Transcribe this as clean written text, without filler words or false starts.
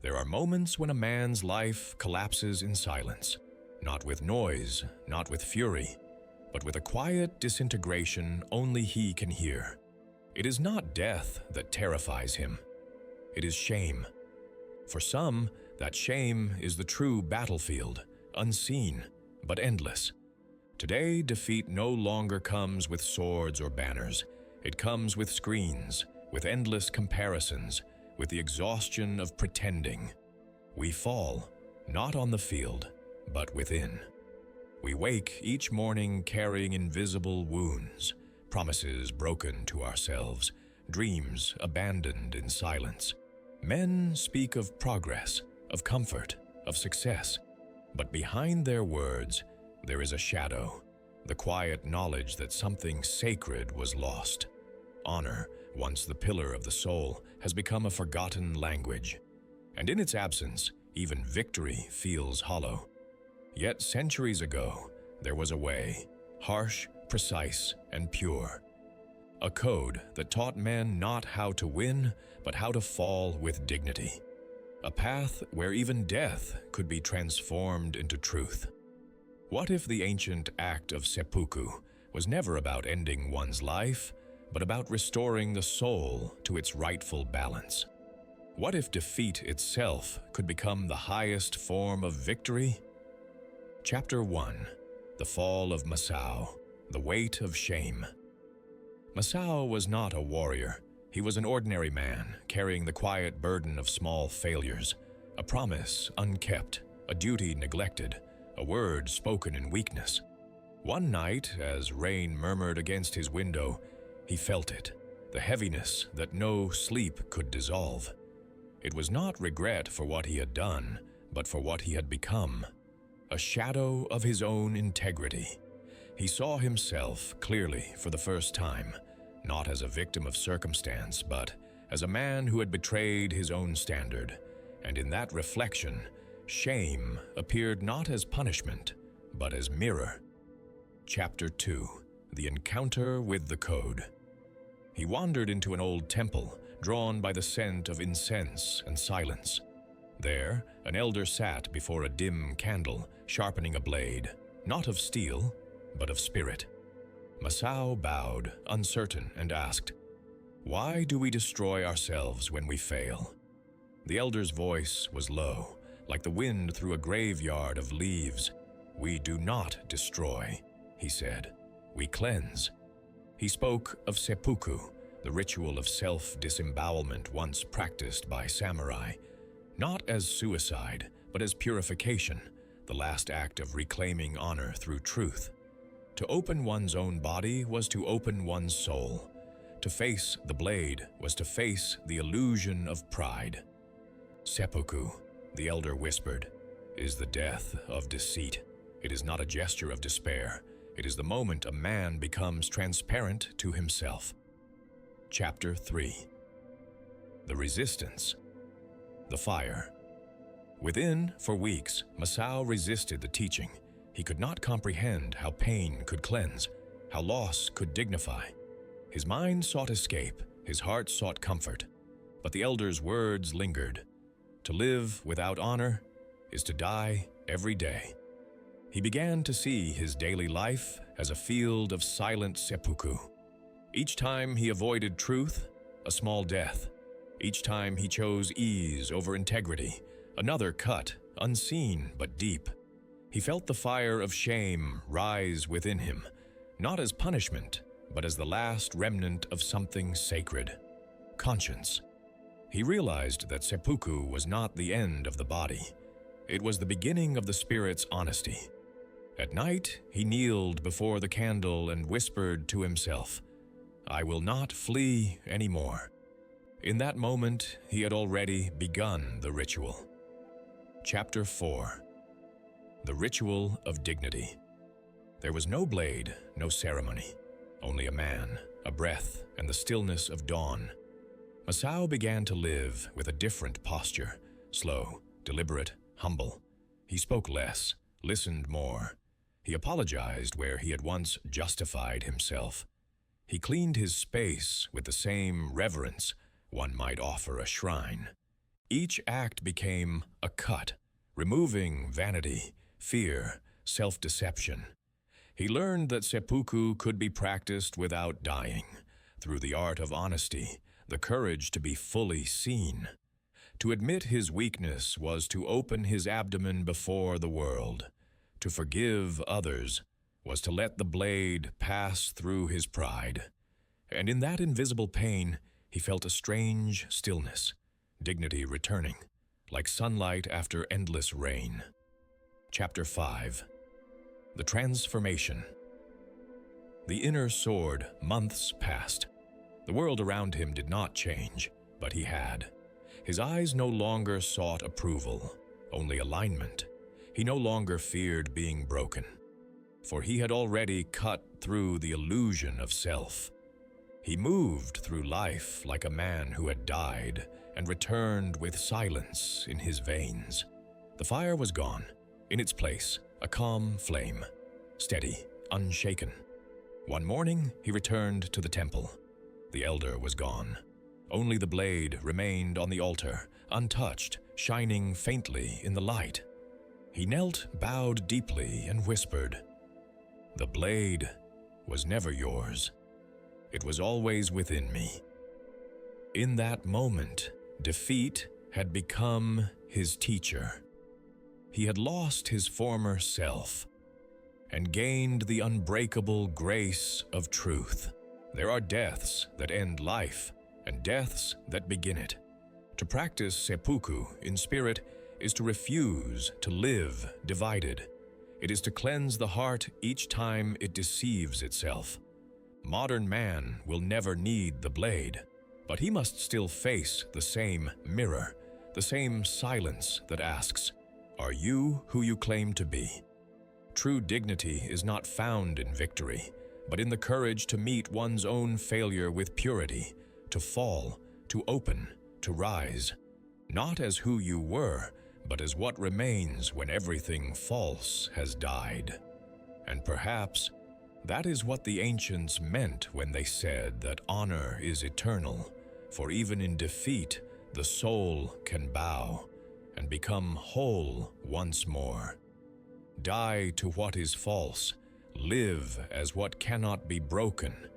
There are moments when a man's life collapses in silence, not with noise, not with fury, but with a quiet disintegration only he can hear. It is not death that terrifies him. It is shame. For some, that shame is the true battlefield, unseen, but endless. Today, defeat no longer comes with swords or banners. It comes with screens, with endless comparisons, with the exhaustion of pretending. We fall, not on the field, but within. We wake each morning carrying invisible wounds, promises broken to ourselves, dreams abandoned in silence. Men speak of progress, of comfort, of success, but behind their words, there is a shadow, the quiet knowledge that something sacred was lost. Honor, once the pillar of the soul, has become a forgotten language, and in its absence, even victory feels hollow. Yet centuries ago, there was a way, harsh, precise, and pure. A code that taught men not how to win, but how to fall with dignity. A path where even death could be transformed into truth. What if the ancient act of seppuku was never about ending one's life, but about restoring the soul to its rightful balance? What if defeat itself could become the highest form of victory? Chapter 1. The Fall of Masao, the Weight of Shame. Masao was not a warrior. He was an ordinary man, carrying the quiet burden of small failures, a promise unkept, a duty neglected, a word spoken in weakness. One night, as rain murmured against his window, he felt it, the heaviness that no sleep could dissolve. It was not regret for what he had done, but for what he had become. A shadow of his own integrity. He saw himself clearly for the first time, not as a victim of circumstance, but as a man who had betrayed his own standard. And in that reflection, shame appeared not as punishment, but as mirror. Chapter 2. The Encounter with the Code. He wandered into an old temple, drawn by the scent of incense and silence. There, an elder sat before a dim candle, sharpening a blade, not of steel, but of spirit. Masao bowed, uncertain, and asked, "Why do we destroy ourselves when we fail?" The elder's voice was low, like the wind through a graveyard of leaves. "We do not destroy," he said. "We cleanse." He spoke of seppuku, the ritual of self-disembowelment once practiced by samurai, not as suicide, but as purification, the last act of reclaiming honor through truth. To open one's own body was to open one's soul. To face the blade was to face the illusion of pride. Seppuku, the elder whispered, is the death of deceit. It is not a gesture of despair. It is the moment a man becomes transparent to himself. Chapter 3. The Resistance. The Fire. Within, for weeks, Masao resisted the teaching. He could not comprehend how pain could cleanse, how loss could dignify. His mind sought escape, his heart sought comfort. But the elder's words lingered. To live without honor is to die every day. He began to see his daily life as a field of silent seppuku. Each time he avoided truth, a small death. Each time he chose ease over integrity, another cut, unseen but deep. He felt the fire of shame rise within him, not as punishment, but as the last remnant of something sacred, conscience. He realized that seppuku was not the end of the body. It was the beginning of the spirit's honesty. At night, he kneeled before the candle and whispered to himself, "I will not flee anymore." In that moment, he had already begun the ritual. Chapter 4. The Ritual of Dignity. There was no blade, no ceremony, only a man, a breath, and the stillness of dawn. Masao began to live with a different posture, slow, deliberate, humble. He spoke less, listened more. He apologized where he had once justified himself. He cleaned his space with the same reverence one might offer a shrine. Each act became a cut, removing vanity, fear, self-deception. He learned that seppuku could be practiced without dying, through the art of honesty, the courage to be fully seen. To admit his weakness was to open his abdomen before the world. To forgive others was to let the blade pass through his pride. And in that invisible pain, he felt a strange stillness, dignity returning, like sunlight after endless rain. Chapter 5. The Transformation. The inner sword, months passed. The world around him did not change, but he had. His eyes no longer sought approval, only alignment. He no longer feared being broken, for he had already cut through the illusion of self. He moved through life like a man who had died and returned with silence in his veins. The fire was gone. In its place, a calm flame, steady, unshaken. One morning, he returned to the temple. The elder was gone. Only the blade remained on the altar, untouched, shining faintly in the light. He knelt, bowed deeply, and whispered, "The blade was never yours. It was always within me." In that moment, defeat had become his teacher. He had lost his former self and gained the unbreakable grace of truth. There are deaths that end life and deaths that begin it. To practice seppuku in spirit is to refuse to live divided. It is to cleanse the heart each time it deceives itself. Modern man will never need the blade, but he must still face the same mirror, the same silence that asks, "Are you who you claim to be?" True dignity is not found in victory, but in the courage to meet one's own failure with purity, to fall, to open, to rise, not as who you were, but as what remains when everything false has died. And perhaps that is what the ancients meant when they said that honor is eternal, for even in defeat, the soul can bow and become whole once more. Die to what is false, live as what cannot be broken,